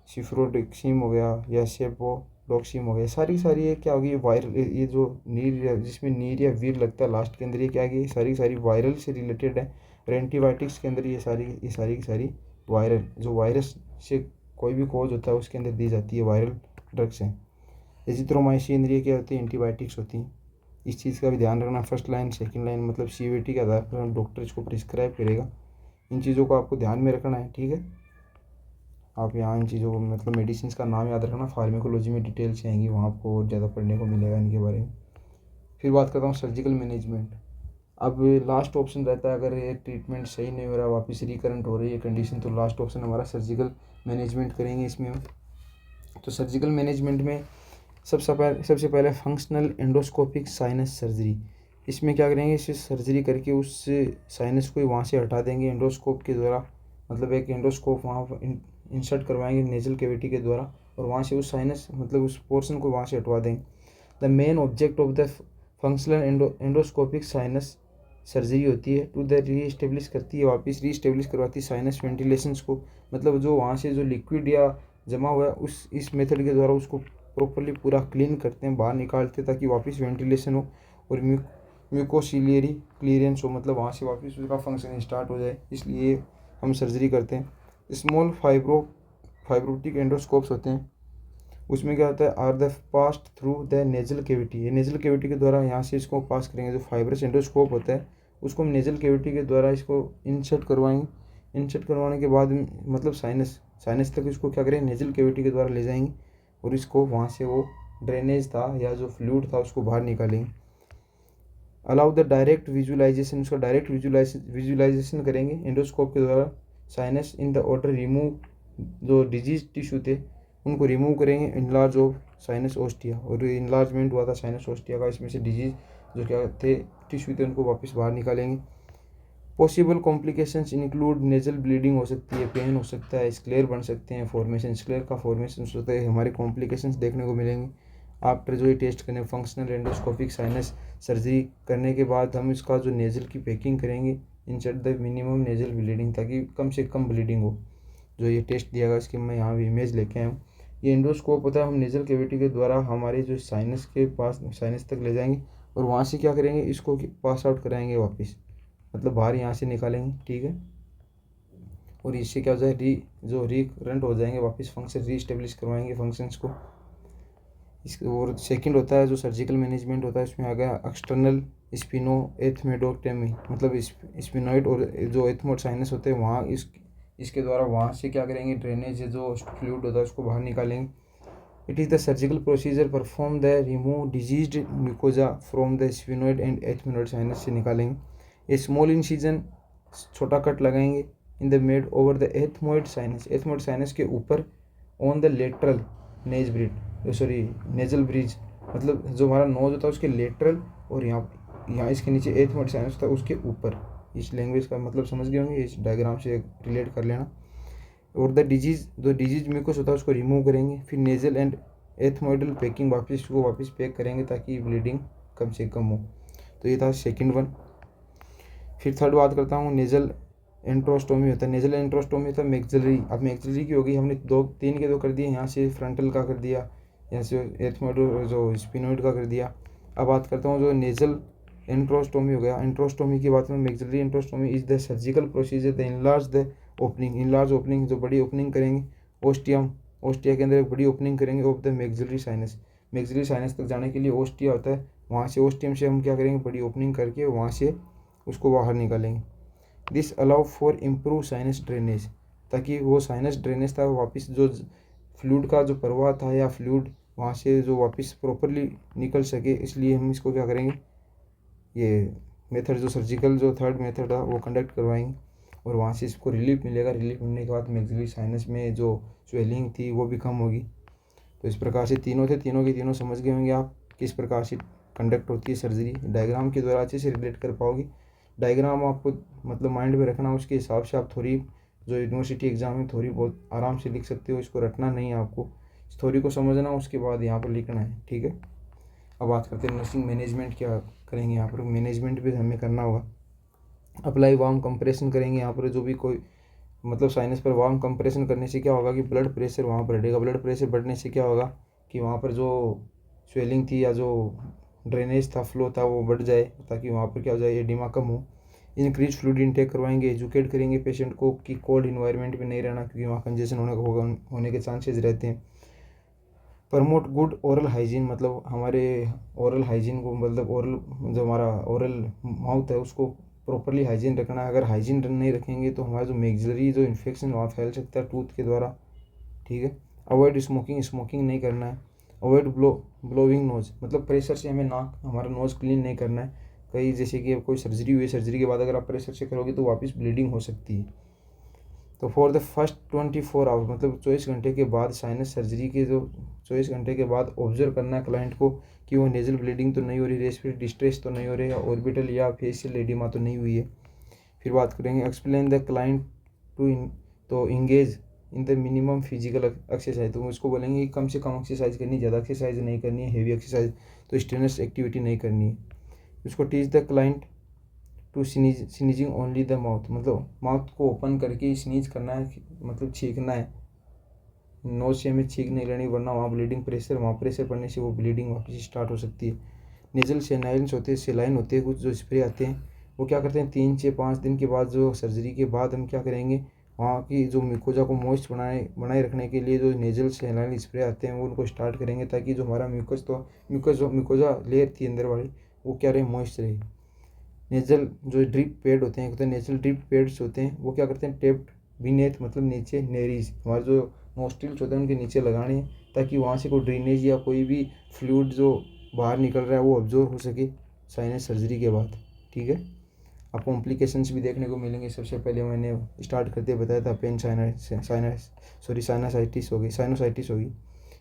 सिफ्रोडिक्सिम हो गया या सेपोडोक्सिम हो गया, सारी सारी ये क्या होगी, वायरल, ये जो नीर जिसमें नीर या वीर लगता है लास्ट के अंदर, ये क्या है, सारी सारी वायरल से रिलेटेड है। और एंटीबायोटिक्स के अंदर ये सारी की सारी वायरल, जो वायरस से कोई भी कॉज होता है उसके अंदर दी जाती है, वायरल ड्रग्स हैं। एजिथ्रोमाइसिन ये क्या होती है, एंटीबायोटिक्स होती हैं। इस चीज़ का भी ध्यान रखना, फर्स्ट लाइन सेकंड लाइन मतलब सीवीटी के आधार पर डॉक्टर इसको प्रिस्क्राइब करेगा, इन चीज़ों को आपको ध्यान में रखना है, ठीक है। आप यहाँ इन चीज़ों को मतलब मेडिसिन का नाम याद रखना, फार्माकोलॉजी में डिटेल से आएंगी, वहाँ आपको और ज़्यादा पढ़ने को मिलेगा इनके बारे में। फिर बात करता हूँ सर्जिकल मैनेजमेंट। अब लास्ट ऑप्शन रहता है, अगर ये ट्रीटमेंट सही नहीं हो रहा, वापस रिकरेंट हो रही है कंडीशन, तो लास्ट ऑप्शन हमारा सर्जिकल मैनेजमेंट करेंगे इसमें। तो सर्जिकल मैनेजमेंट में सबसे पहले फंक्शनल एंडोस्कोपिक साइनस सर्जरी। इसमें क्या करेंगे, इसे सर्जरी करके उस साइनस को वहाँ से हटा देंगे एंडोस्कोप के द्वारा, मतलब एक एंडोस्कोप वहाँ इंसर्ट करवाएंगे नेजल कैविटी के द्वारा और वहाँ से उस साइनस मतलब उस पोर्शन को वहाँ से हटवा देंगे। The main object of the functional endoscopic sinus surgery होती है टू द रीएस्टेब्लिश करती है, वापस रीएस्टेब्लिश करवाती है साइनस वेंटिलेशंस को, मतलब जो वहाँ से जो लिक्विड या जमा हुआ है उस इस मेथड के द्वारा उसको प्रॉपरली पूरा क्लीन करते हैं, बाहर निकालते हैं, ताकि वापस वेंटिलेशन हो और म्यूकोसिलियरी क्लियरेंस हो, मतलब वहाँ से वापस उसका फंक्शन स्टार्ट हो जाए, इसलिए हम सर्जरी करते हैं। स्मॉल फाइब्रोटिक एंडोस्कोप्स होते हैं, उसमें क्या होता है, are the passed through the nasal cavity, ये नेजल कैविटी के द्वारा यहाँ से इसको पास करेंगे। जो फाइब्रस एंडोस्कोप होता है उसको हम नेजल कैविटी के द्वारा इसको इंसर्ट करवाएंगे, इंसर्ट करवाने के बाद मतलब साइनस तक इसको क्या करें, नेजल कैविटी के द्वारा ले जाएंगे और इसको वहाँ से वो ड्रेनेज था या जो फ्लूइड था उसको बाहर निकालेंगे। अलाउ द डायरेक्ट विजुअलाइजेशन, उसका डायरेक्ट विजुअलाइजेशन करेंगे एंडोस्कोप के द्वारा। Sinus in the order remove जो डिजीज टिश्यू थे उनको रिमूव करेंगे, इनलार्ज ऑफ साइनस ओस्टिया, और इनलार्जमेंट हुआ था साइनस ओस्टिया का, इसमें से डिजीज जो क्या थे टिश्यू थे उनको वापस बाहर निकालेंगे। Possible complications include nasal bleeding हो सकती है, पेन हो सकता है, स्क्लेयर बन सकते हैं, फॉर्मेशन स्क्लेयर का फॉर्मेशन होते हैं, हमारे कॉम्प्लिकेशंस देखने को मिलेंगे। आफ्टर जो ये टेस्ट करने फंक्शनल एंडोस्कोपिक साइनस सर्जरी करने के बाद हम इसका जो नेजल की पैकिंग करेंगे insert the minimum nasal bleeding, ताकि कम से कम ब्लीडिंग हो। जो ये टेस्ट दिया गया इसकी मैं यहाँ इमेज लेके आया हूँ। ये एंडोस्कोप होता है, हम नेजल कैविटी के द्वारा हमारे जो साइनस के पास साइनस तक ले जाएंगे और वहाँ से क्या करेंगे, इसको पास आउट कराएंगे वापस, मतलब बाहर यहाँ से निकालेंगे, ठीक है। और इससे क्या हो जाए रिकरेंट हो जाएंगे, वापस फंक्शन रीस्टेब्लिश करवाएंगे फंक्शंस को। इस और सेकंड होता है जो सर्जिकल मैनेजमेंट होता है, इसमें आ गया एक्सटर्नल स्पिनोएथमेडोक्टमी, मतलब स्पिनोइड और जो एथमोड साइनस होते हैं वहाँ इसके द्वारा वहाँ से क्या करेंगे, ड्रेनेज जो फ्लूइड होता है उसको बाहर निकालेंगे। It is the surgical procedure perform the remove diseased mucosa from the sphenoid and ethmoid sinus से निकालेंगे। ए स्मॉल इंसिजन, छोटा कट लगाएंगे in the made over the ethmoid sinus के ऊपर on the lateral nasal bridge, मतलब जो हमारा knows होता है उसके लेटरल और यहाँ इसके नीचे एथमोइड साइनस होता है उसके ऊपर। इस लैंग्वेज का मतलब समझ गए होंगे, इस डायग्राम से रिलेट कर लेना। और द डिजीज म्यूकस होता है उसको रिमूव करेंगे, फिर नेजल एंड एथमोइडल पैकिंग वापस पैक करेंगे ताकि ब्लीडिंग कम से कम हो। तो ये था सेकंड वन। फिर थर्ड बात करता हूँ, नेजल एंट्रोस्टोमी होता है। नेजल एंट्रोस्टोमी होता है मैक्सिलरी, अब मैक्सिलरी की होगी, हमने तीन के दो कर दिए, यहाँ से फ्रंटल का कर दिया, यहाँ से एथमोइड जो स्पिनोइड का कर दिया। अब बात करता हूँ जो नेजल एंट्रोस्टोमी हो गया। एंट्रोस्टोमी की बात में maxillary antrostomy is the surgical procedure the enlarge opening जो बड़ी ओपनिंग करेंगे ओस्टिया के अंदर एक बड़ी ओपनिंग करेंगे ऑफ द मैक्सिलरी साइनस तक जाने के लिए ओस्टिया होता है, वहाँ से ओस्टियम से हम क्या करेंगे, बड़ी ओपनिंग करके वहाँ से उसको बाहर निकालेंगे। This allow for improve sinus drainage, ताकि वो साइनस ड्रेनेज था वापस जो फ्लूइड का जो प्रवाह था या फ्लूइड वहाँ से जो वापस प्रॉपरली निकल सके, इसलिए हम इसको क्या करेंगे, ये मेथड जो सर्जिकल जो थर्ड मेथड है वो कंडक्ट करवाएंगे और वहाँ से इसको रिलीफ मिलेगा। रिलीफ मिलने के बाद मैक्सिलरी साइनस में जो स्वेलिंग थी वो भी कम होगी। तो इस प्रकार से तीनों थे, तीनों के तीनों समझ गए होंगे आप किस प्रकार से कंडक्ट होती है सर्जरी। डायग्राम के द्वारा अच्छे से रिलेट कर पाओगे। डायग्राम आपको मतलब माइंड में रखना, उसके हिसाब से आप थोड़ी जो यूनिवर्सिटी एग्जाम में थोड़ी बहुत आराम से लिख सकते हो, इसको रटना नहीं है आपको, इस थोड़ी को समझना उसके बाद यहाँ पर लिखना है, ठीक है। अब बात करते हैं नर्सिंग मैनेजमेंट क्या करेंगे, यहाँ पर मैनेजमेंट भी हमें करना होगा। अप्लाई वार्म कंप्रेशन करेंगे, यहाँ पर जो भी कोई मतलब साइनस पर वार्म कंप्रेशन करने से क्या होगा कि ब्लड प्रेशर वहाँ पर बढ़ेगा। ब्लड प्रेशर बढ़ने से क्या होगा कि वहाँ पर जो स्वेलिंग थी या जो ड्रेनेज था फ्लो था वो बढ़ जाए, ताकि वहाँ पर क्या हो जाए, एडिमा कम हो। इंक्रीज फ्लूइड इनटेक करवाएंगे, एजुकेट करेंगे पेशेंट को कि कोल्ड इन्वायरमेंट में नहीं रहना, क्योंकि वहाँ कंजेशन होने के चांसेस रहते हैं। प्रमोट गुड ओरल हाइजीन, मतलब हमारे ओरल हाइजीन को, मतलब ओरल जो हमारा ओरल माउथ है उसको प्रॉपरली हाइजीन रखना है। अगर हाइजीन नहीं रखेंगे तो हमारा जो मैक्सिलरी जो इन्फेक्शन वहाँ फैल सकता है टूथ के द्वारा, ठीक है। अवॉइड स्मोकिंग नहीं करना है। अवॉइड ब्लोइंग नोज, मतलब प्रेशर से हमें नाक हमारा नोज क्लीन नहीं करना है। कहीं जैसे कि कोई सर्जरी हुई, सर्जरी के बाद अगर आप प्रेशर से करोगे तो वापस ब्लीडिंग हो सकती है। तो फॉर द फर्स्ट 24 आवर, मतलब 24 घंटे के बाद साइनस सर्जरी के जो 24 घंटे के बाद ऑब्जर्व करना है क्लाइंट को कि वो नेजल ब्लीडिंग तो नहीं हो रही, रेस्पिरेटरी डिस्ट्रेस तो नहीं हो रही, या ऑर्बिटल या फेशियल एडिमा तो नहीं हुई है। फिर बात करेंगे एक्सप्लेन द क्लाइंट तो engage in the minimum physical exercise, तो उसको बोलेंगे कि कम से कम एक्सरसाइज करनी, ज़्यादा एक्सरसाइज नहीं करनी है, हेवी एक्सरसाइज तो स्ट्रेनस एक्टिविटी नहीं करनी है। उसको teach the client to sneezing only the mouth, मतलब माउथ को ओपन करके स्नीज करना है, मतलब छींकना है, नोज से हमें छींक नहीं लेनी, वरना वहाँ प्रेशर पड़ने से वो ब्लीडिंग वापस स्टार्ट हो सकती है। नेजल सेलाइन होते हैं कुछ जो स्प्रे आते हैं, वो क्या करते हैं 3 से 5 दिन के बाद, जो सर्जरी के बाद हम क्या करेंगे, वहाँ की जो म्यूकोजा को मॉइस्ट बनाए रखने के लिए जो नेजल सेलाइन स्प्रे आते हैं वो उनको स्टार्ट करेंगे, ताकि जो हमारा म्यूकोजा लेयर थी अंदर वाली वो क्या रहे, मॉइस्ट रहे। नेजल जो ड्रिप पैड होते हैं नेजल ड्रिप पैड्स होते हैं, वो क्या करते हैं टेप्ड बीनेथ, मतलब नीचे नेरीज, हमारे जो नोस्ट्रिल्स होते हैं उनके नीचे लगाने हैं, ताकि वहाँ से कोई ड्रेनेज या कोई भी फ्लूइड जो बाहर निकल रहा है वो ऑब्जॉर्व हो सके साइनस सर्जरी के बाद, ठीक है। आपको कॉम्प्लिकेशंस भी देखने को मिलेंगे। सबसे पहले मैंने स्टार्ट करते बताया था पेन साइनसाइटिस होगी।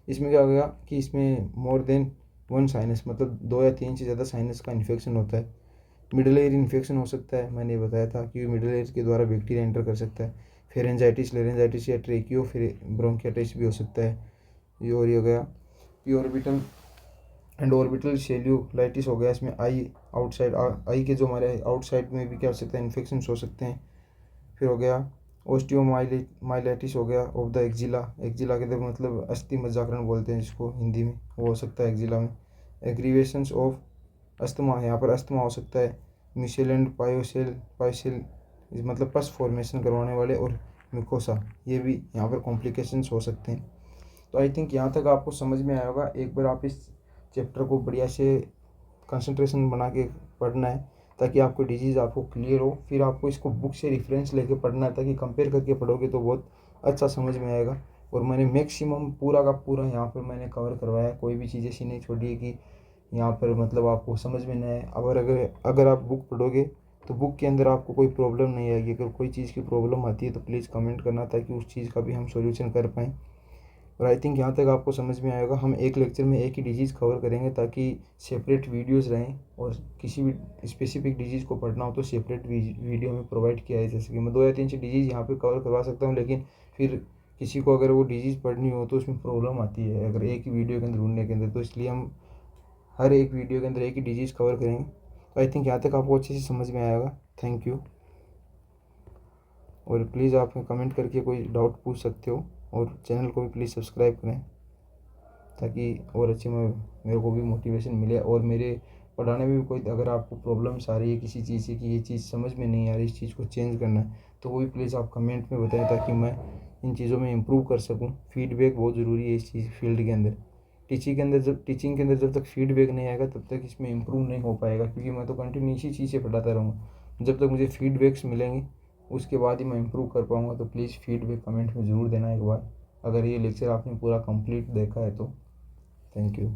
इसमें क्या होगा कि इसमें मोर देन 1 साइनस मतलब 2 या 3 से ज़्यादा साइनस का इन्फेक्शन होता है। मिडल एयर इन्फेक्शन हो सकता है, मैंने बताया था कि मिडल एयर के द्वारा बैक्टीरिया एंटर कर सकता है। फेरेंजाइटिस, लेरेंजाइटिस या ट्रेकियो फिर ब्रोंकियाटिस भी हो सकता है। ये और ये हो गया P orbital and orbital cellulitis हो गया। इसमें आई आउटसाइड आई के जो हमारे आउटसाइड में भी क्या हो सकता है, इन्फेक्शन हो सकते हैं। फिर हो गया ओस्टियोमाइलाइटिस हो गया ऑफ द एक्जिला के अंदर मतलब अस्थि मज्जाकरण बोलते हैं जिसको हिंदी में, वो हो सकता है एक्जिला में। एग्रीवेशंस ऑफ अस्थमा, यहाँ पर अस्थमा हो सकता है। मिशेल एंड पाइसेल मतलब पस फॉर्मेशन करवाने वाले, और मिकोसा, ये भी यहाँ पर कॉम्प्लिकेशंस हो सकते हैं। तो आई थिंक यहाँ तक आपको समझ में आया होगा। एक बार आप इस चैप्टर को बढ़िया से कंसंट्रेशन बना के पढ़ना है ताकि आपको डिजीज़ आपको क्लियर हो। फिर आपको इसको बुक से रेफरेंस लेके पढ़ना है ताकि कंपेयर करके पढ़ोगे तो बहुत अच्छा समझ में आएगा। और मैंने मैक्सिमम पूरा का पूरा यहाँ पर मैंने कवर करवाया, कोई भी चीज़ ऐसी नहीं छोड़ी है कि यहाँ पर मतलब आपको समझ में नहीं आए। अगर आप बुक पढ़ोगे तो बुक के अंदर आपको कोई प्रॉब्लम नहीं आएगी। अगर कोई चीज़ की प्रॉब्लम आती है तो प्लीज़ कमेंट करना ताकि उस चीज़ का भी हम सॉल्यूशन कर पाएँ। और आई थिंक यहाँ तक आपको समझ में आएगा। हम एक लेक्चर में एक ही डिजीज़ कवर करेंगे ताकि सेपरेट वीडियोस रहें, और किसी भी स्पेसिफिक डिजीज़ को पढ़ना हो तो सेपरेट वीडियो में प्रोवाइड किया है। जैसे कि मैं 2 या 3 से डिजीज़ यहाँ पे कवर करवा सकता हूँ, लेकिन फिर किसी को अगर वो डिजीज़ पढ़नी हो तो उसमें प्रॉब्लम आती है अगर एक ही वीडियो के अंदर ढूंढने के अंदर, तो इसलिए हम हर एक वीडियो के अंदर एक ही डिजीज़ कवर करेंगे। तो आई थिंक यहाँ तक आपको अच्छे से समझ में आएगा। Thank you. और प्लीज़ आप कमेंट करके कोई डाउट पूछ सकते हो, और चैनल को भी प्लीज़ सब्सक्राइब करें ताकि और अच्छे में मेरे को भी मोटिवेशन मिले। और मेरे पढ़ाने में भी कोई अगर आपको प्रॉब्लम्स आ रही है किसी चीज़ से कि ये चीज़ समझ में नहीं आ रही, इस चीज़ को चेंज करना है, तो वो भी प्लीज़ आप कमेंट में बताएं ताकि मैं इन चीज़ों में इम्प्रूव कर सकूँ। फीडबैक बहुत ज़रूरी है इस चीज़ फील्ड के अंदर। टीचिंग के अंदर जब तक फीडबैक नहीं आएगा तब तक इसमें इम्प्रूव नहीं हो पाएगा, क्योंकि मैं तो कंटिन्यू इसी चीज़ से पढ़ाता रहूँगा। जब तक मुझे फीडबैक्स मिलेंगे उसके बाद ही मैं इम्प्रूव कर पाऊँगा। तो प्लीज़ फीडबैक कमेंट में ज़रूर देना एक बार, अगर ये लेक्चर आपने पूरा कंप्लीट देखा है तो। Thank you.